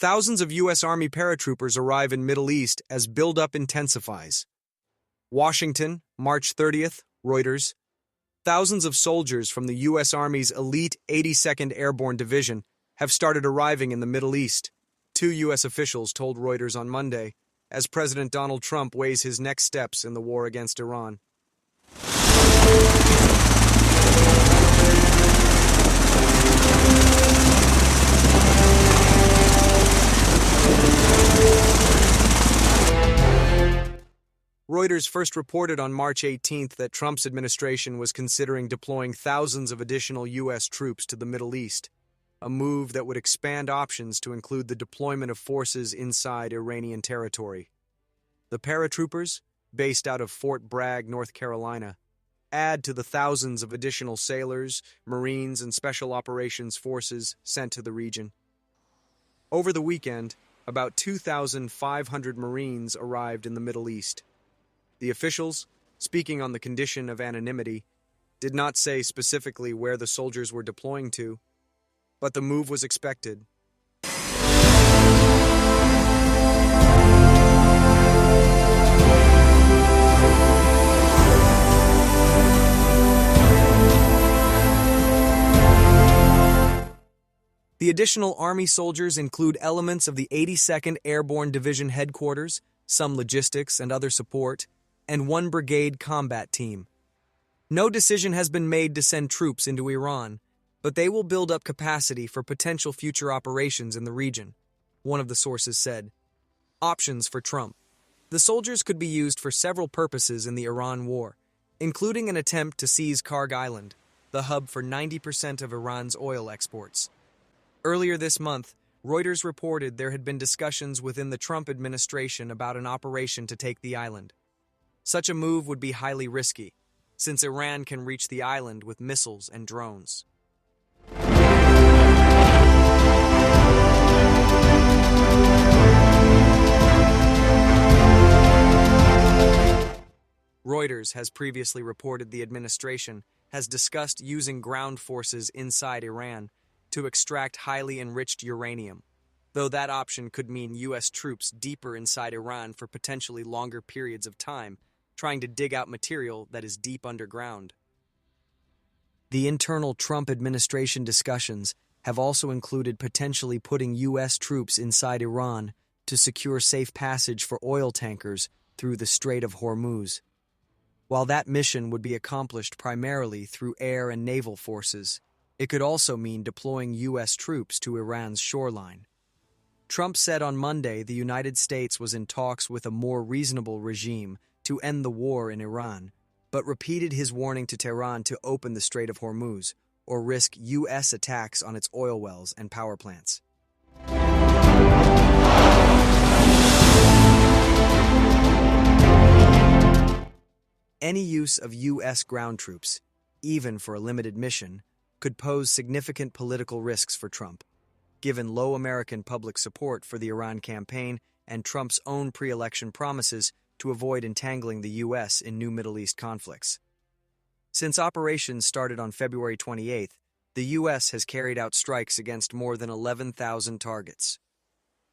Thousands of U.S. Army paratroopers arrive in Middle East as buildup intensifies. Washington, March 30th, Reuters. Thousands of soldiers from the U.S. Army's elite 82nd Airborne Division have started arriving in the Middle East, two U.S. officials told Reuters on Monday, as President Donald Trump weighs his next steps in the war against Iran. Reuters first reported on March 18th that Trump's administration was considering deploying thousands of additional U.S. troops to the Middle East, a move that would expand options to include the deployment of forces inside Iranian territory. The paratroopers, based out of Fort Bragg, North Carolina, add to the thousands of additional sailors, Marines, and Special Operations Forces sent to the region. Over the weekend, about 2,500 Marines arrived in the Middle East. The officials, speaking on the condition of anonymity, did not say specifically where the soldiers were deploying to, but the move was expected. The additional Army soldiers include elements of the 82nd Airborne Division headquarters, some logistics and other support, and one brigade combat team. No decision has been made to send troops into Iran, but they will build up capacity for potential future operations in the region, one of the sources said. Options for Trump. The soldiers could be used for several purposes in the Iran war, including an attempt to seize Karg Island, the hub for 90% of Iran's oil exports. Earlier this month, Reuters reported there had been discussions within the Trump administration about an operation to take the island. Such a move would be highly risky, since Iran can reach the island with missiles and drones. Reuters has previously reported the administration has discussed using ground forces inside Iran to extract highly enriched uranium, though that option could mean U.S. troops deeper inside Iran for potentially longer periods of time, trying to dig out material that is deep underground. The internal Trump administration discussions have also included potentially putting U.S. troops inside Iran to secure safe passage for oil tankers through the Strait of Hormuz. While that mission would be accomplished primarily through air and naval forces, it could also mean deploying U.S. troops to Iran's shoreline. Trump said on Monday the United States was in talks with a more reasonable regime to end the war in Iran, but repeated his warning to Tehran to open the Strait of Hormuz or risk U.S. attacks on its oil wells and power plants. Any use of U.S. ground troops, even for a limited mission, could pose significant political risks for Trump, given low American public support for the Iran campaign and Trump's own pre-election promises to avoid entangling the U.S. in new Middle East conflicts. Since operations started on February 28th, the U.S. has carried out strikes against more than 11,000 targets.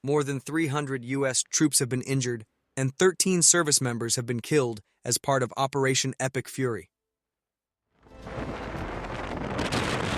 More than 300 U.S. troops have been injured, and 13 service members have been killed as part of Operation Epic Fury.